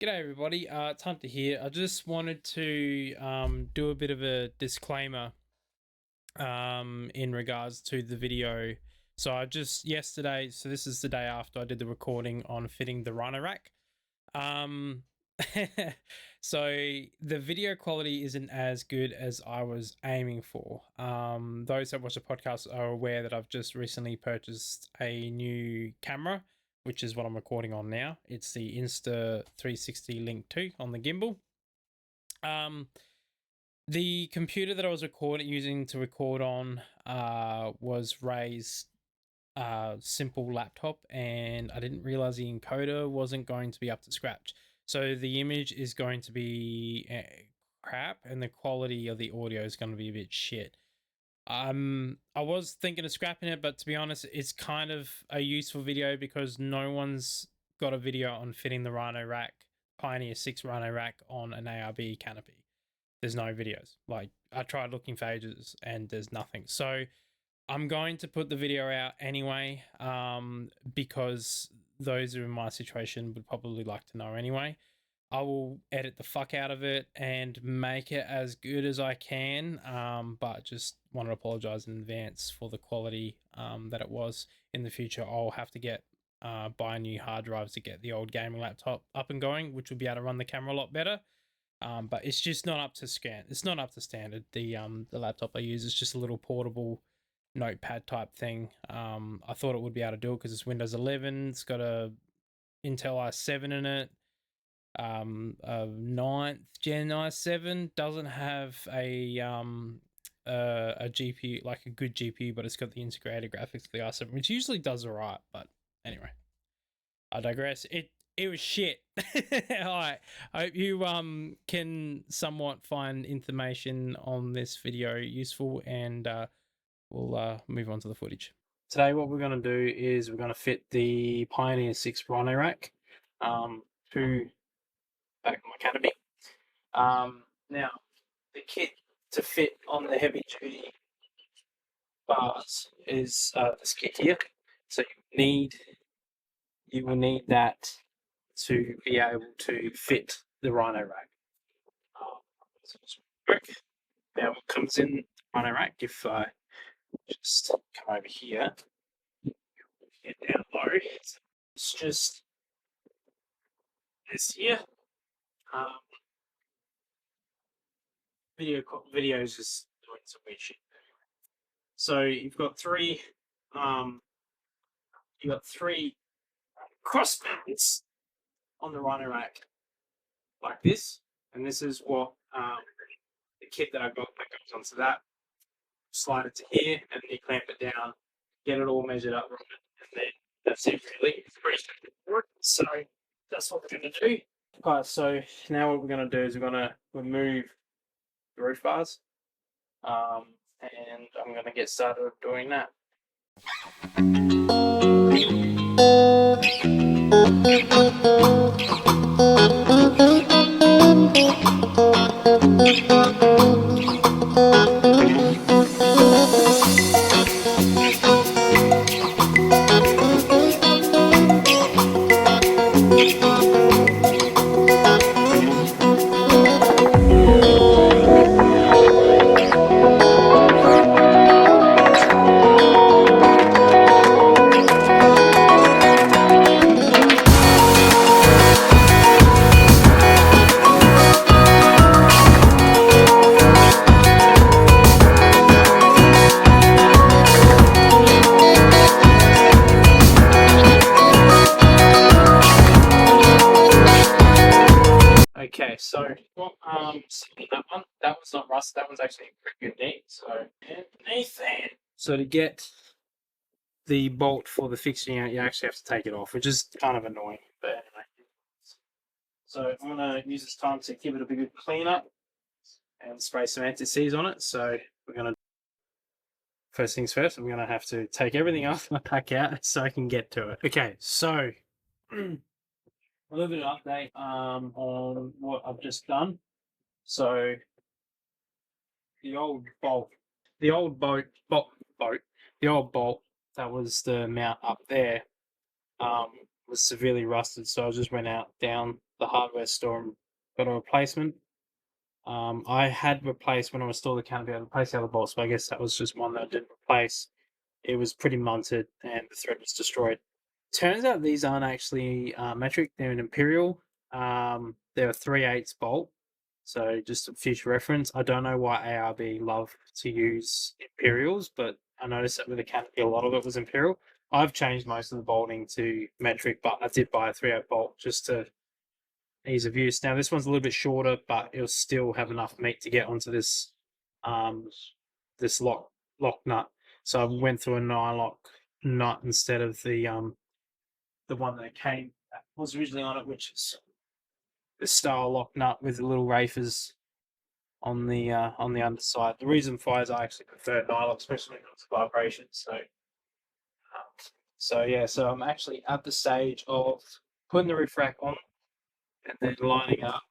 G'day everybody, it's Hunter here. I just wanted to do a bit of a disclaimer in regards to the video. So I just yesterday, so this is the day after I did the recording on fitting the Rhino Rack. So the video quality isn't as good as I was aiming for. Those that watch the podcast are aware that I've just recently purchased a new camera, which is what I'm recording on now. It's the Insta360 Link 2 on the gimbal. The computer that I was using to record on was Ray's simple laptop, and I didn't realize the encoder wasn't going to be up to scratch. So the image is going to be crap, and the quality of the audio is going to be a bit shit. I was thinking of scrapping it, but to be honest, it's kind of a useful video because no one's got a video on fitting the Rhino Rack Pioneer 6 Rhino Rack on an ARB Canopy. There's no videos. Like, I tried looking for ages and there's nothing. So I'm going to put the video out anyway, because those who are in my situation would probably like to know anyway. I will edit the fuck out of it and make it as good as I can, but just want to apologize in advance for the quality that it was. In the future, I'll have to buy new hard drives to get the old gaming laptop up and going, which will be able to run the camera a lot better. But it's just not up to scan. It's not up to standard. The laptop I use is just a little portable notepad type thing. I thought it would be able to do it because it's Windows 11. It's got a Intel i7 in it. 9th gen i7 doesn't have a GPU, like a good GPU, but it's got the integrated graphics of the i7, which usually does alright. But anyway, I digress. It was shit. Alright, I hope you can somewhat find information on this video useful, and we'll move on to the footage. Today what we're going to do is we're going to fit the Pioneer 6 Rhino Rack to back on my canopy. Now, the kit to fit on the heavy duty bars is this kit here. So you will need that to be able to fit the Rhino Rack. Now, what comes in the Rhino Rack, if I just come over here, get down low, it's just this here. Videos is doing some weird shit. So you've got three crossbands on the Rhino Rack like this, and this is what the kit that I got that goes onto that. Slide it to here, and then you clamp it down, get it all measured up, and then that's it really. It's pretty straightforward. So that's what we're going to do. Alright, so now what we're going to do is we're going to remove the roof bars, and I'm going to get started doing that. Okay, so that one's not rust. That one's actually pretty good neat. So underneath there. So to get the bolt for the fixing out, you actually have to take it off, which is kind of annoying. But anyway, so I'm gonna use this time to give it a big good clean up and spray some anti-seize on it. So we're gonna first things first. I'm gonna have to take everything off my pack out so I can get to it. Okay, so. A little bit of update on what I've just done. So the old bolt that was the mount up there was severely rusted, so I just went out down the hardware store and got a replacement. I had replaced when I installed the canopy, I replaced the other bolts, but I guess that was just one that I didn't replace. It was pretty munted and the thread was destroyed. Turns out these aren't actually metric; they're an imperial. They're a 3/8 bolt. So just a future reference. I don't know why ARB love to use imperials, but I noticed that with the canopy, a lot of it was imperial. I've changed most of the bolting to metric, but I did buy a 3/8 bolt just to ease of use. Now this one's a little bit shorter, but it'll still have enough meat to get onto this um, this lock nut. So I went through a 9-lock nut instead of the one that was originally on it, which is the style lock nut with the little rafers on the underside. The reason for is I actually prefer 9-lock, especially when it's vibration. So yeah, so I'm actually at the stage of putting the roof rack on and then lining up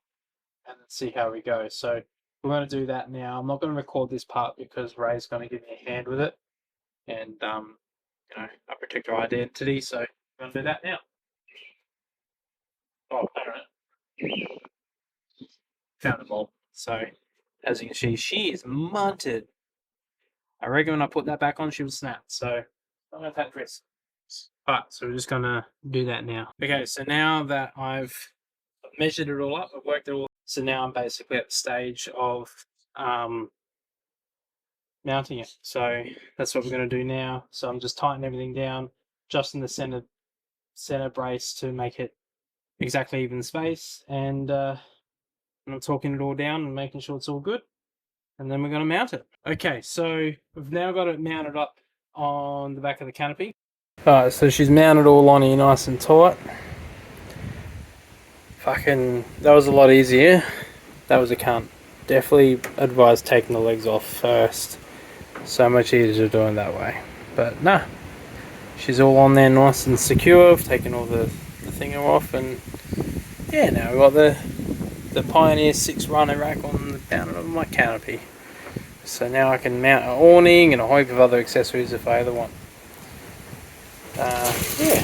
and then see how we go. So we're going to do that now. I'm not going to record this part because Ray's going to give me a hand with it, and I protect her identity. So we're going to do that now. Oh, hang on. Found a bolt. So as you can see, she is munted. I reckon when I put that back on, she will snap. So I'm going to take the risk. Alright, so we're just going to do that now. Okay, so now that I've measured it all up, I've worked it all. So now I'm basically at the stage of mounting it. So that's what we're going to do now. So I'm just tightening everything down, just in the center brace to make it exactly even space, and I'm talking it all down and making sure it's all good, and then we're going to mount it. Okay, so we've now got it mounted up on the back of the canopy. Alright, so she's mounted all on here nice and tight. Fucking, that was a lot easier. That was a cunt. Definitely advise taking the legs off first. So much easier doing that way. But nah, she's all on there nice and secure. I've taken all the thing off, and yeah, now we've got the Pioneer 6 Rhino Rack on the down of my canopy. So now I can mount an awning and a heap of other accessories if I ever want. Yeah,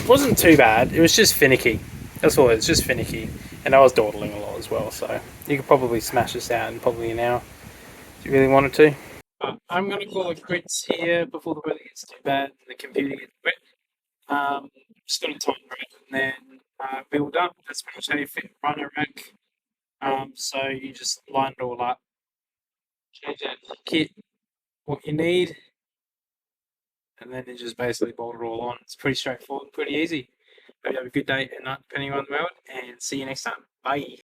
wasn't too bad. It was just finicky. That's all. It's just finicky, and I was dawdling a lot as well. So you could probably smash this out in probably an hour if you really wanted to. I'm going to call it quits here before the weather gets too bad and the computer gets wet. Just going to tighten it and then build up. That's pretty much how you fit Rhino Rack. So you just line it all up, change out the kit, what you need, and then you just basically bolt it all on. It's pretty straightforward, pretty easy. Hope you have a good day and night depending on the road, and see you next time. Bye.